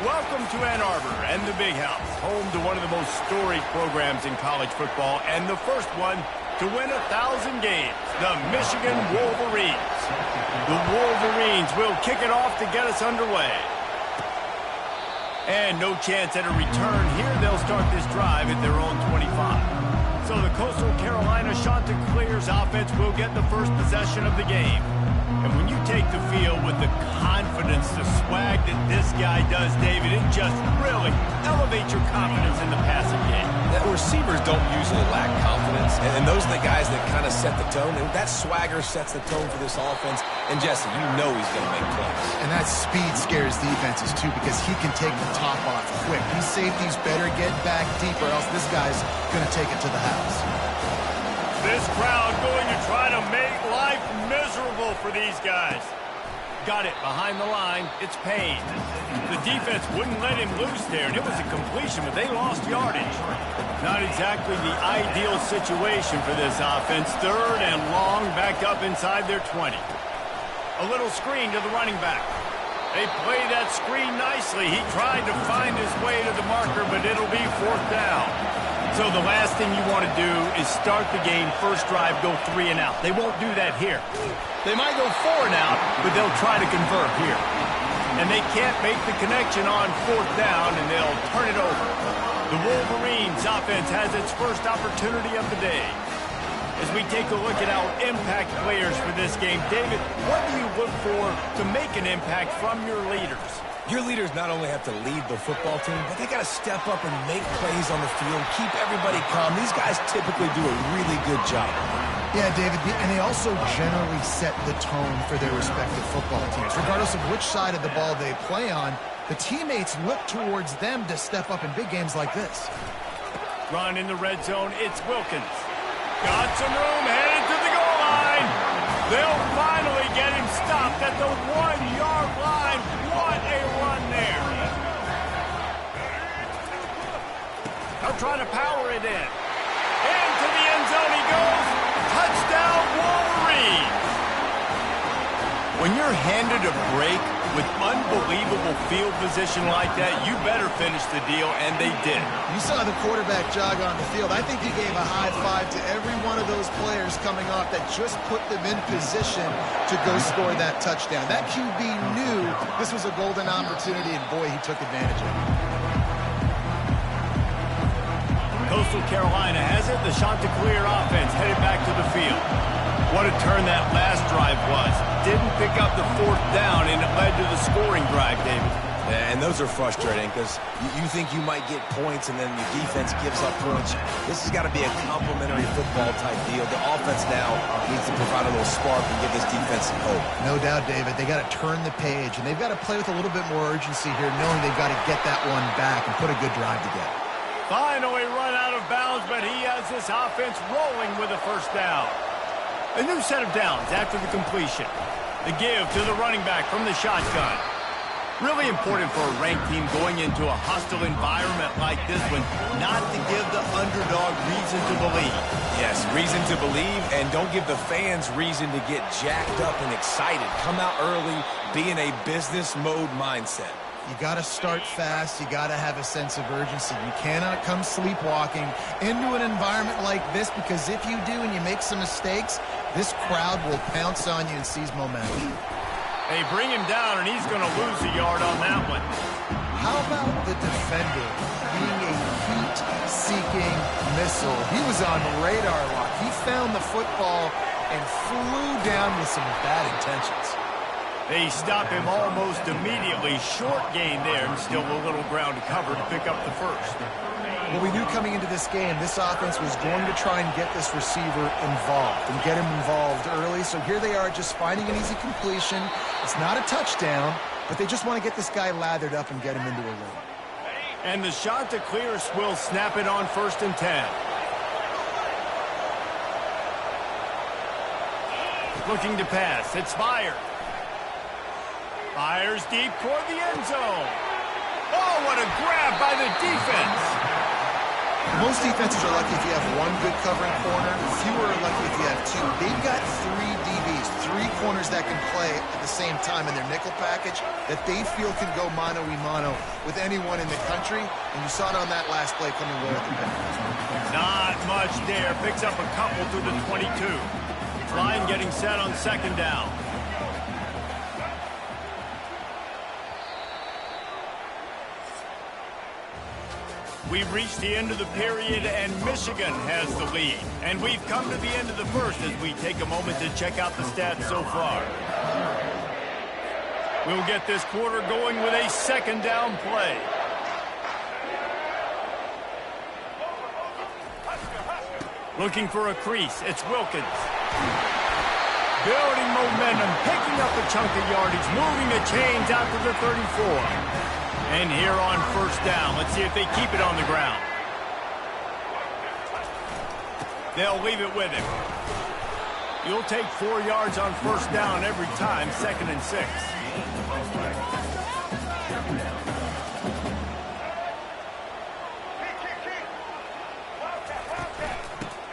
Welcome to Ann Arbor and the Big House, home to one of the most storied programs in college football and the first one to win 1,000 games, the Michigan Wolverines. The Wolverines will kick it off to get us underway. And no chance at a return here. They'll start this drive at their own 25. So the Coastal Carolina Chanticleers offense will get the first possession of the game. And when you take the field with the confidence, the swag that this guy does, David, it just really elevates your confidence in the passing game. The receivers don't usually lack confidence, and those are the guys that kind of set the tone. And that swagger sets the tone for this offense. And, Jesse, you know he's going to make plays. And that speed scares defenses, too, because he can take the top off quick. These safeties better get back deep, or else this guy's going to take it to the house. This crowd going to try to make life miserable for these guys. Got it behind the line. It's Payne. The defense wouldn't let him loose there, and it was a completion, but they lost yardage. Not exactly the ideal situation for this offense. Third and long, backed up inside their 20. A little screen to the running back. They play that screen nicely. He tried to find his way to the marker, but it'll be fourth down. So the last thing you want to do is start the game, first drive, go 3 and out. They won't do that here. They might go 4 and out, but they'll try to convert here. And they can't make the connection on fourth down, and they'll turn it over. The Wolverines offense has its first opportunity of the day. As we take a look at our impact players for this game, David, what do you look for to make an impact from your leaders? Your leaders not only have to lead the football team, but they got to step up and make plays on the field, keep everybody calm. These guys typically do a really good job. Yeah, David, and they also generally set the tone for their respective football teams. Regardless of which side of the ball they play on, the teammates look towards them to step up in big games like this. Run in the red zone, it's Wilkins. Got some room, headed to the goal line. They'll finally get him stopped at the 1-yard line. What a run there. They'll try to power it in. Into the end zone he goes. Touchdown, Wolverines. When you're handed a break with unbelievable field position like that, you better finish the deal, and they did. You saw the quarterback jog on the field. I think he gave a high five to every one of those players coming off that just put them in position to go score that touchdown. That QB knew this was a golden opportunity, and boy, he took advantage of it. Coastal Carolina has it. The Chanticleer offense headed back to the field. What a turn that last drive was. Didn't pick up the fourth down, and it led to the scoring drive, David. Yeah, and those are frustrating because you think you might get points and then your defense gives up points. This has got to be a complementary football type deal. The offense now needs to provide a little spark and give this defense some hope. No doubt, David. They got to turn the page, and they've got to play with a little bit more urgency here, knowing they've got to get that one back and put a good drive together. Finally run out of bounds, but he has this offense rolling with a first down. A new set of downs after the completion. The give to the running back from the shotgun. Really important for a ranked team going into a hostile environment like this one, not to give the underdog reason to believe. Yes, reason to believe, and don't give the fans reason to get jacked up and excited. Come out early, be in a business mode mindset. You got to start fast. You got to have a sense of urgency. You cannot come sleepwalking into an environment like this, because if you do and you make some mistakes, this crowd will pounce on you and seize momentum. They bring him down, and he's going to lose a yard on that one. How about the defender being a heat-seeking missile? He was on radar lock. He found the football and flew down with some bad intentions. They stop him almost immediately. Short gain there, and still a little ground to cover to pick up the first. Well, we knew coming into this game, this offense was going to try and get this receiver involved and get him involved early. So here they are just finding an easy completion. It's not a touchdown, but they just want to get this guy lathered up and get him into a lane. And the Chanticleers will snap it on 1st and 10. Looking to pass. It's Fire. Fires deep toward the end zone. Oh, what a grab by the defense. Most defenses are lucky if you have one good covering corner. Fewer are lucky if you have two. They've got three DBs, three corners that can play at the same time in their nickel package that they feel can go mano-a-mano with anyone in the country. And you saw it on that last play coming away with the pick. Not much there. Picks up a couple through the 22. Line getting set on second down. We've reached the end of the period, and Michigan has the lead. And we've come to the end of the first as we take a moment to check out the stats so far. We'll get this quarter going with a second down play. Looking for a crease, it's Wilkins. Building momentum, picking up a chunk of yardage, moving the chains out to the 34. And here on first down, let's see if they keep it on the ground. They'll leave it with him. You'll take 4 yards on first down every time, 2nd and 6.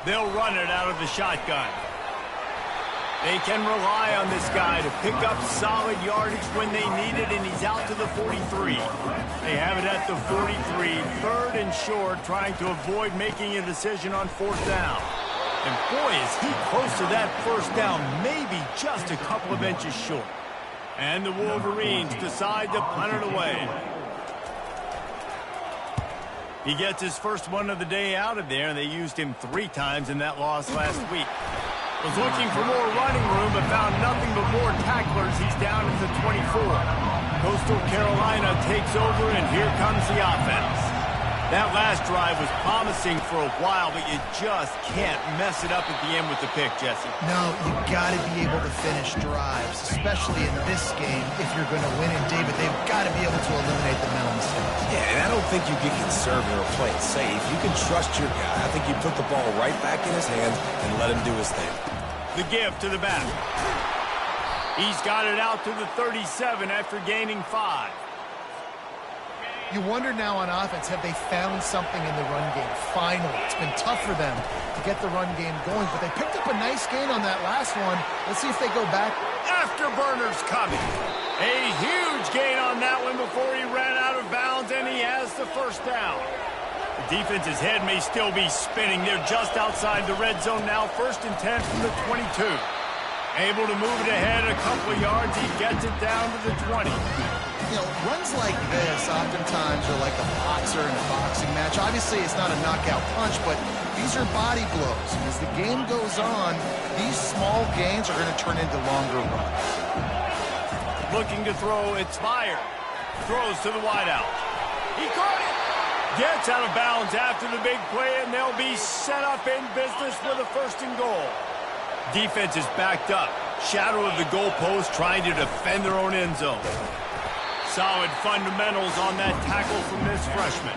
They'll run it out of the shotgun. They can rely on this guy to pick up solid yardage when they need it, and he's out to the 43. They have it at the 43, 3rd and short, trying to avoid making a decision on 4th down. And boy, is he close to that first down, maybe just a couple of inches short. And the Wolverines decide to punt it away. He gets his first one of the day out of there, and they used him 3 times in that loss last week. Was looking for more running room, but found nothing but more tacklers. He's down at the 24. Coastal Carolina takes over, and here comes the offense. That last drive was promising for a while, but you just can't mess it up at the end with the pick, Jesse. No, you got to be able to finish drives, especially in this game if you're going to win. And, David, they've got to be able to eliminate the mental mistakes. Yeah, and I don't think you get conservative or play it safe. You can trust your guy. I think you put the ball right back in his hands and let him do his thing. The give to the back. He's got it out to the 37 after gaining 5. You wonder now on offense, have they found something in the run game? Finally, it's been tough for them to get the run game going, but they picked up a nice gain on that last one. Let's see if they go back. Afterburners coming. A huge gain on that one before he ran out of bounds, and he has the first down. The defense's head may still be spinning. They're just outside the red zone now. 1st and 10 from the 22. Able to move it ahead a couple of yards. He gets it down to the 20. You know, runs like this oftentimes are like a boxer in a boxing match. Obviously, it's not a knockout punch, but these are body blows. And as the game goes on, these small gains are going to turn into longer runs. Looking to throw, it's fired. Throws to the wideout. He caught it. Gets out of bounds after the big play, and they'll be set up in business with a 1st and goal. Defense is backed up. Shadow of the goalpost trying to defend their own end zone. Solid fundamentals on that tackle from this freshman.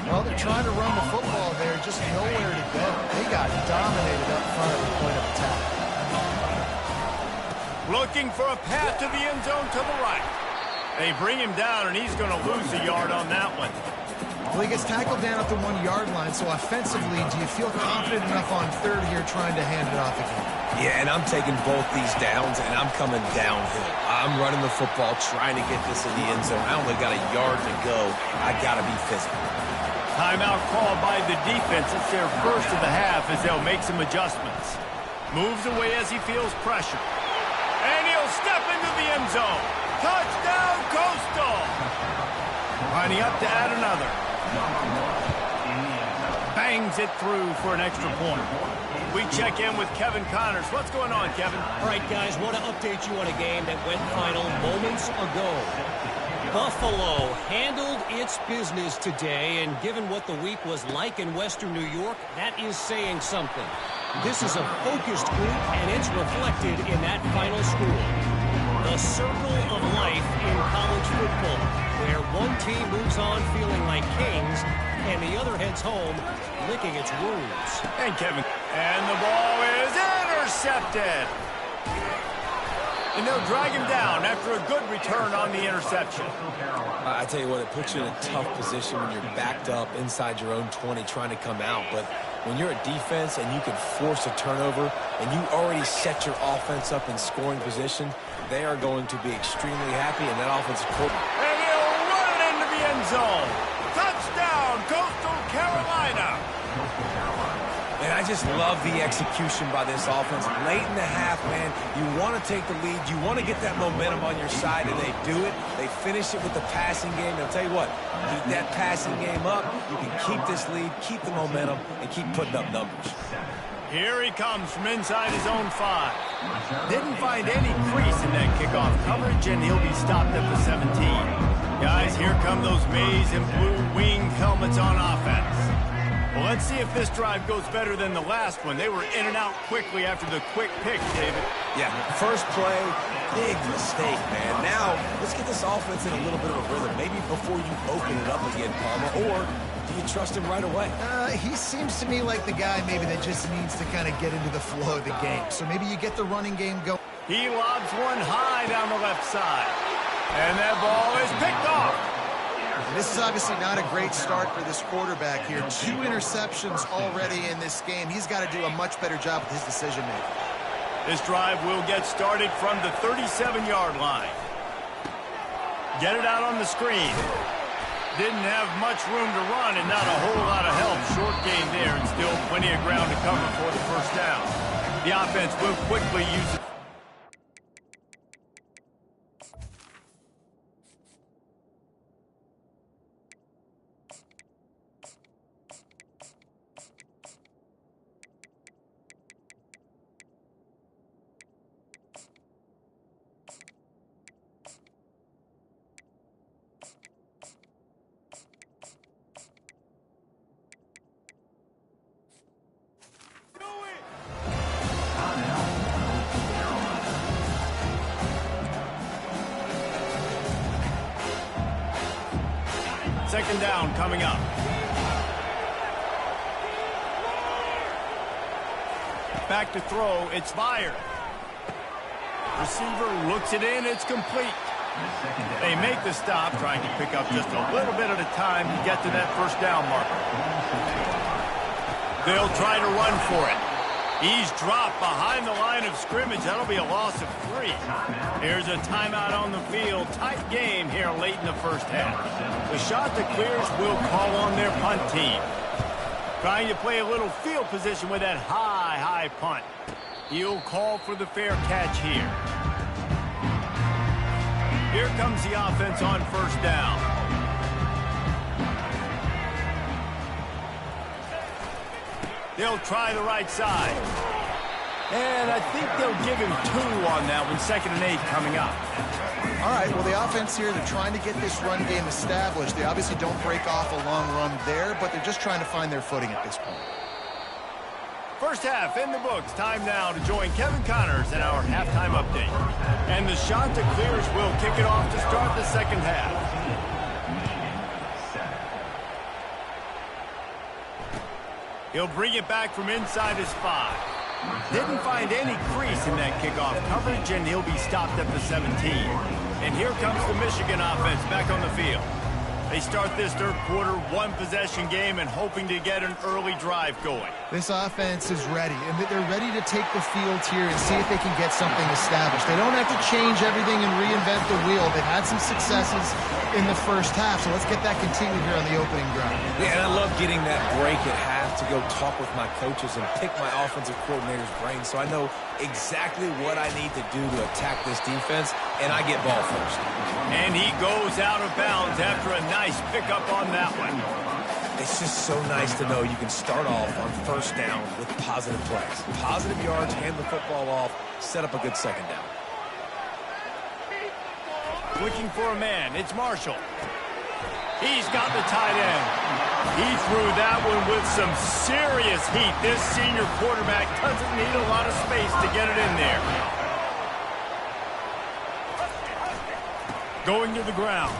Well, they're trying to run the football there, just nowhere to go. They got dominated up front at the point of attack. Looking for a path to the end zone to the right. They bring him down, and he's going to lose a yard on that one. Well, he gets tackled down at the 1-yard line, so offensively, do you feel confident enough on 3rd here trying to hand it off again? Yeah, and I'm taking both these downs, and I'm coming downhill. I'm running the football, trying to get this in the end zone. I only got a yard to go. I got to be physical. Timeout called by the defense. It's their first of the half as they'll make some adjustments. Moves away as he feels pressure. And he'll step into the end zone. Touchdown, Coastal! Lining up to add another. Bangs it through for an extra point. We check in with Kevin Connors. What's going on, Kevin? All right, guys, want to update you on a game that went final moments ago. Buffalo handled its business today, and given what the week was like in Western New York, that is saying something. This is a focused group, and it's reflected in that final score. The circle of life in college football, where one team moves on feeling like kings, and the other heads home licking its wounds. And Kevin. And the ball is intercepted. And they'll drag him down after a good return on the interception. I tell you what, it puts you in a tough position when you're backed up inside your own 20 trying to come out. But when you're a defense and you can force a turnover and you already set your offense up in scoring position, they are going to be extremely happy, and that offensive coordinator. And he'll run it into the end zone. Touchdown, Coastal Carolina. And I just love the execution by this offense. Late in the half, man, you want to take the lead. You want to get that momentum on your side, and they do it. They finish it with the passing game. And I'll tell you what, keep that passing game up. You can keep this lead, keep the momentum, and keep putting up numbers. Here he comes from inside his own 5. Didn't find any crease in that kickoff coverage, and he'll be stopped at the 17. Guys, here come those maize and blue winged helmets on offense. Well, let's see if this drive goes better than the last one. They were in and out quickly after the quick pick, David. Yeah, first play, big mistake, man. Now, let's get this offense in a little bit of a rhythm. Maybe before you open it up again, Palmer, or do you trust him right away? He seems to me like the guy maybe that just needs to kind of get into the flow of the game. So maybe you get the running game going. He lobs one high down the left side. And that ball is picked off. This is obviously not a great start for this quarterback here. 2 interceptions already in this game. He's got to do a much better job with his decision-making. This drive will get started from the 37-yard line. Get it out on the screen. Didn't have much room to run and not a whole lot of help. Short gain there and still plenty of ground to cover for the first down. The offense will quickly use it. Second down coming up. Back to throw. It's fired. Receiver looks it in. It's complete. They make the stop, trying to pick up just a little bit at a time to get to that first down marker. They'll try to run for it. He's dropped behind the line of scrimmage. That'll be a loss of 3. Here's a timeout on the field. Tight game here late in the first half. The shot that clears will call on their punt team. Trying to play a little field position with that high punt. He'll call for the fair catch here. Here comes the offense on first down. They'll try the right side. And I think they'll give him 2 on that one. 2nd and 8 coming up. All right, well, the offense here, they're trying to get this run game established. They obviously don't break off a long run there, but they're just trying to find their footing at this point. First half in the books. Time now to join Kevin Connors in our halftime update. And the shot that clears will kick it off to start the second half. He'll bring it back from inside his 5. Didn't find any crease in that kickoff coverage, and he'll be stopped at the 17. And here comes the Michigan offense back on the field. They start this third quarter one-possession game and hoping to get an early drive going. This offense is ready, and they're ready to take the field here and see if they can get something established. They don't have to change everything and reinvent the wheel. They've had some successes in the first half, so let's get that continued here on the opening drive. Yeah, and I love getting that break at half to go talk with my coaches and pick my offensive coordinator's brain so I know exactly what I need to do to attack this defense, and I get ball first. And he goes out of bounds after a nice pickup on that one. It's just so nice to know you can start off on first down with positive plays. Positive yards, hand the football off, set up a good second down. Looking for a man. It's Marshall. He's got the tight end. He threw that one with some serious heat. This senior quarterback doesn't need a lot of space to get it in there. Going to the ground.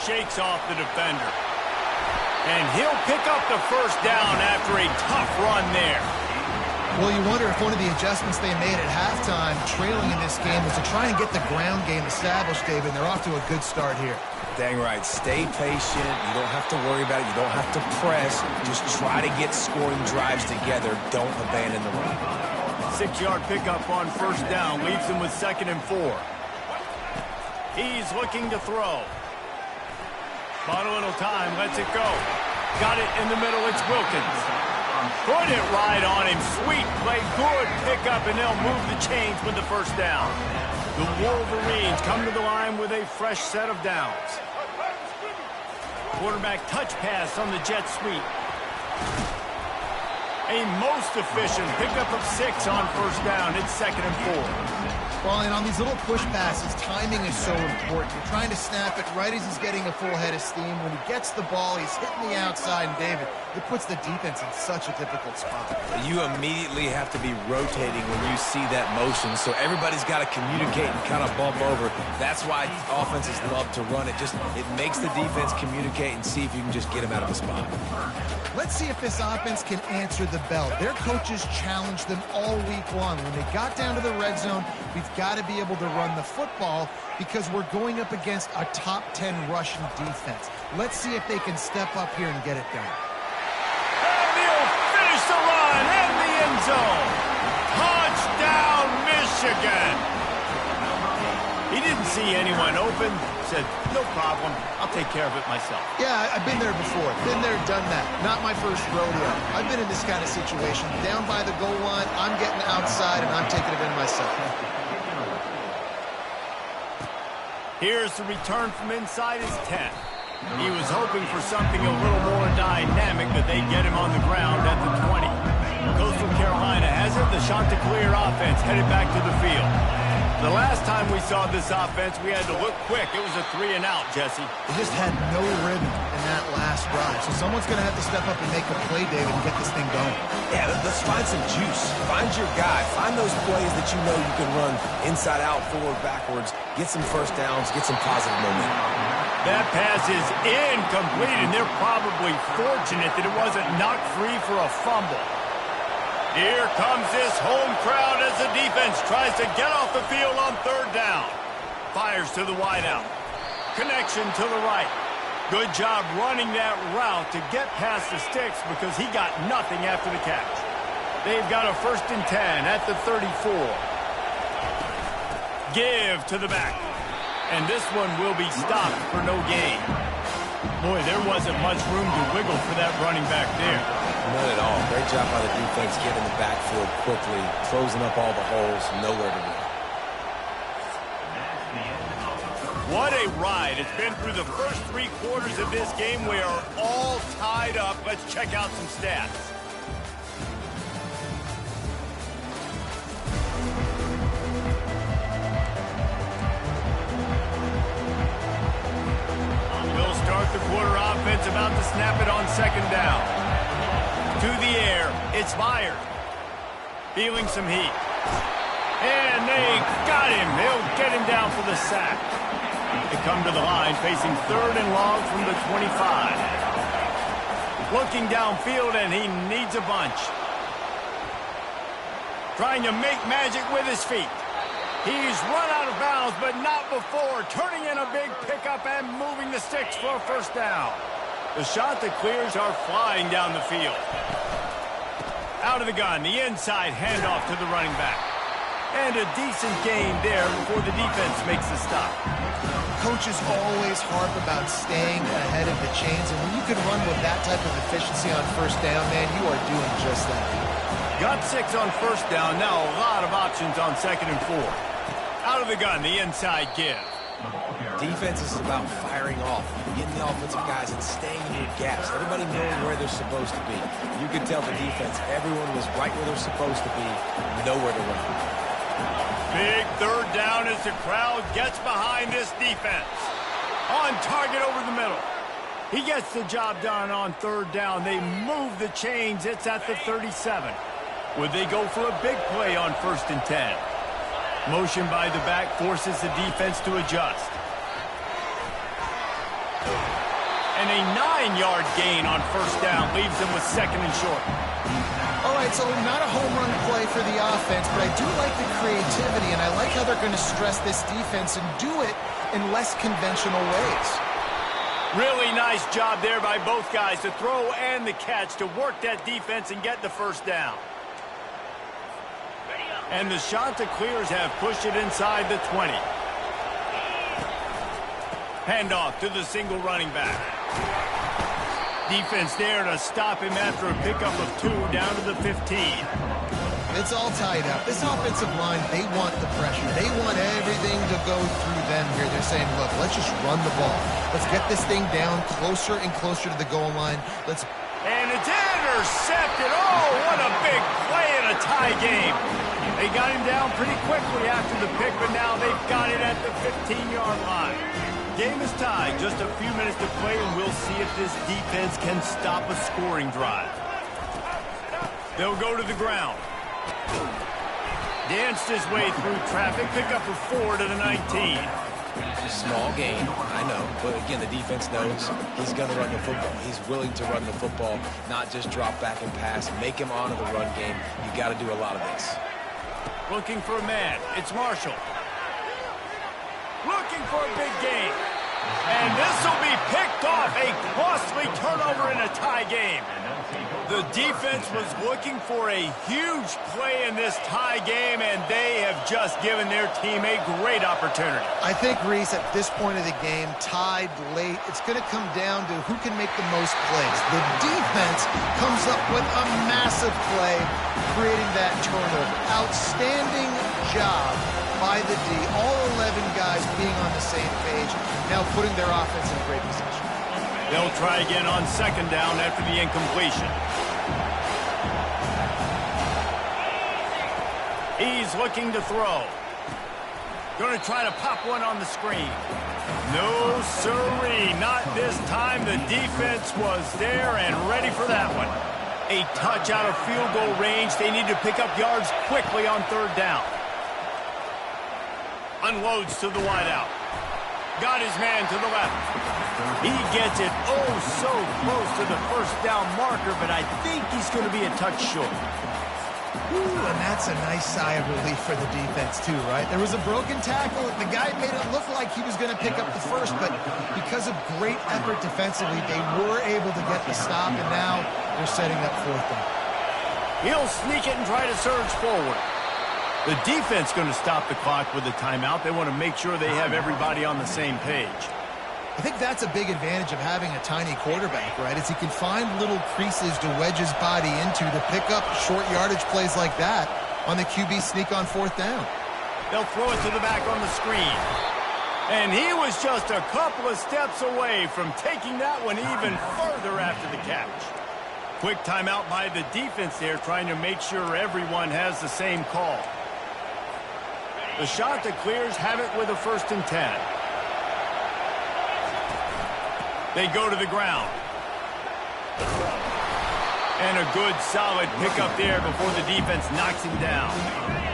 Shakes off the defender. And he'll pick up the first down after a tough run there. Well, you wonder if one of the adjustments they made at halftime, trailing in this game, was to try and get the ground game established, David. They're off to a good start here. Dang right. Stay patient. You don't have to worry about it. You don't have to press. Just try to get scoring drives together. Don't abandon the run. 6-yard pickup on first down. Leaves him with 2nd and 4. He's looking to throw. Bought a little time. Lets it go. Got it in the middle. It's Wilkins. Put it right on him. Sweet play. Good pickup, and they'll move the chains with the first down. The Wolverines come to the line with a fresh set of downs. Quarterback touch pass on the jet sweep. A most efficient pickup of 6 on first down. It's 2nd and 4. Well, and on these little push passes, timing is so important. You're trying to snap it right as he's getting a full head of steam. When he gets the ball, he's hitting the outside, and David, it puts the defense in such a difficult spot. You immediately have to be rotating when you see that motion, so everybody's got to communicate and kind of bump over. That's why offenses love to run it. It makes the defense communicate and see if you can just get them out of the spot. Let's see if this offense can answer the bell. Their coaches challenged them all week long. When they got down to the red zone, we've got to be able to run the football because we're going up against a top 10 rushing defense. Let's see if they can step up here and get it done. And he'll finish the run in the end zone. Touchdown, Michigan. He didn't see anyone open. Said, no problem. I'll take care of it myself. Yeah, I've been there before. Been there, done that. Not my first rodeo. I've been in this kind of situation. Down by the goal line, I'm getting outside, and I'm taking it in myself. Here's the return from inside his 10. He was hoping for something a little more dynamic, but they get him on the ground at the 20. Coastal Carolina has it. The Chanticleer offense headed back to the field. The last time we saw this offense, we had to look quick. It was a 3-and-out, Jesse. They just had no rhythm in that last drive. So someone's going to have to step up and make a play, David, and get this thing going. Yeah, let's find some juice. Find your guy. Find those plays that you know you can run inside out, forward, backwards. Get some first downs. Get some positive momentum. That pass is incomplete, and they're probably fortunate that it wasn't knocked free for a fumble. Here comes this home crowd as the defense tries to get off the field on 3rd down. Fires to the wideout. Connection to the right. Good job running that route to get past the sticks because he got nothing after the catch. They've got a 1st and 10 at the 34. Give to the back. And this one will be stopped for no gain. Boy, there wasn't much room to wiggle for that running back there. None at all. Great job by the defense getting the backfield quickly, closing up all the holes, nowhere to go. What a ride. It's been through the first 3 quarters of this game. We are all tied up. Let's check out some stats. We'll start the quarter offense about to snap it on 2nd down. To the air, it's fired. Feeling some heat. And they got him. They'll get him down for the sack. They come to the line facing 3rd and long from the 25. Looking downfield, and he needs a bunch. Trying to make magic with his feet. He's run out of bounds, but not before. Turning in a big pickup and moving the sticks for a 1st down. The Chanticleers are flying down the field. Out of the gun, the inside handoff to the running back. And a decent gain there before the defense makes the stop. Coaches always harp about staying ahead of the chains, and when you can run with that type of efficiency on 1st down, man, you are doing just that. Got 6 on 1st down, now a lot of options on 2nd and 4. Out of the gun, the inside give. Defense is about firing off, getting the offensive guys and staying in your gaps. Everybody knowing where they're supposed to be. You could tell the defense, everyone was right where they're supposed to be, nowhere to run. Big 3rd down as the crowd gets behind this defense. On target over the middle. He gets the job done on 3rd down. They move the chains. It's at the 37. Would they go for a big play on 1st and 10? Motion by the back forces the defense to adjust. And a 9-yard gain on 1st down leaves them with 2nd and short. All right, so not a home run play for the offense, but I do like the creativity, and I like how they're going to stress this defense and do it in less conventional ways. Really nice job there by both guys to throw and the catch to work that defense and get the first down. And the Chanticleers have pushed it inside the 20. Handoff to the single running back. Defense there to stop him after a pickup of 2 down to the 15. It's all tied up. This offensive line, they want the pressure. They want everything to go through them here. They're saying, look, let's just run the ball. Let's get this thing down closer and closer to the goal line. And it's intercepted. Oh, what a big play in a tie game. They got him down pretty quickly after the pick, but now they've got it at the 15-yard line. Game is tied. Just a few minutes to play, and we'll see if this defense can stop a scoring drive. They'll go to the ground. Danced his way through traffic. Pick up a 4 to the 19. Small game, I know. But again, the defense knows he's going to run the football. He's willing to run the football, not just drop back and pass. Make him honor the run game. You got to do a lot of this. Looking for a man. It's Marshall. Looking for a big game. And this will be picked off. A costly turnover in a tie game. The defense was looking for a huge play in this tie game, and they have just given their team a great opportunity. I think, Reese, at this point of the game, tied late, it's going to come down to who can make the most plays. The defense comes up with a massive play, creating that turnover. Outstanding job by the D. All 11 guys being on the same page, now putting their offense in a great position. They'll try again on second down after the incompletion. He's looking to throw. Going to try to pop one on the screen. No, sirree, not this time. The defense was there and ready for that one. A touch out of field goal range. They need to pick up yards quickly on third down. Unloads to the wideout. Got his man to the left. He gets it oh so close to the first down marker, but I think he's going to be a touch short. Ooh, and that's a nice sigh of relief for the defense, too, right? There was a broken tackle. The guy made it look like he was going to pick up the first, but because of great effort defensively, they were able to get the stop, and now they're setting up fourth down. He'll sneak it and try to surge forward. The defense going to stop the clock with a timeout. They want to make sure they have everybody on the same page. I think that's a big advantage of having a tiny quarterback, right? Is he can find little creases to wedge his body into to pick up short yardage plays like that on the QB sneak on fourth down. They'll throw it to the back on the screen. And he was just a couple of steps away from taking that one even further after the catch. Quick timeout by the defense there, trying to make sure everyone has the same call. The Chanticleers have it with a 1st and 10. They go to the ground. And a good, solid pickup there before the defense knocks him down.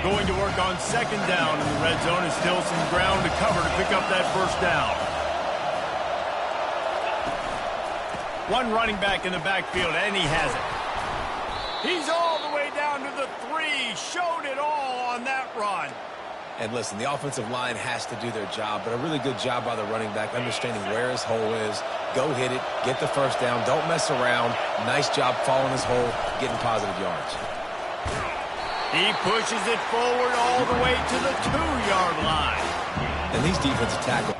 Going to work on second down in the red zone, and still some ground to cover to pick up that first down. One running back in the backfield, and he has it. He's all the way down to the 3. Showed it all on that run. And listen, the offensive line has to do their job, but a really good job by the running back, understanding where his hole is. Go hit it, get the first down, don't mess around. Nice job following his hole, getting positive yards. He pushes it forward all the way to the 2-yard line. And these defensive tackles.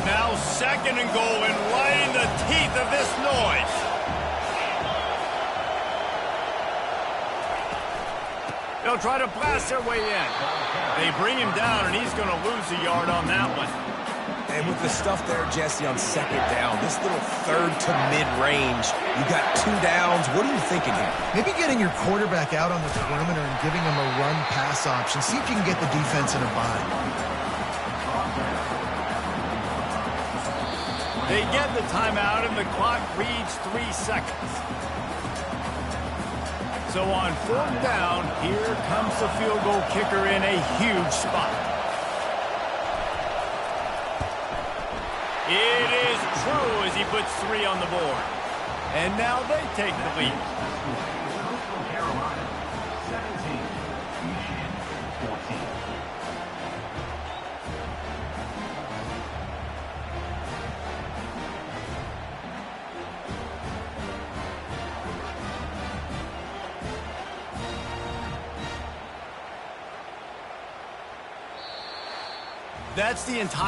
Now 2nd and goal, and right in the teeth of this noise. They'll try to blast their way in. They bring him down, and he's going to lose a yard on that one. And with the stuff there, Jesse, on second down, this little third to mid-range, you got 2 downs. What are you thinking here? Maybe getting your quarterback out on the perimeter and giving him a run-pass option. See if you can get the defense in a bind. They get the timeout, and the clock reads 3 seconds. So on 4th down, here comes the field goal kicker in a huge spot. It is true as he puts 3 on the board. And now they take the lead. Carolina, 17, Michigan, 14. That's the entire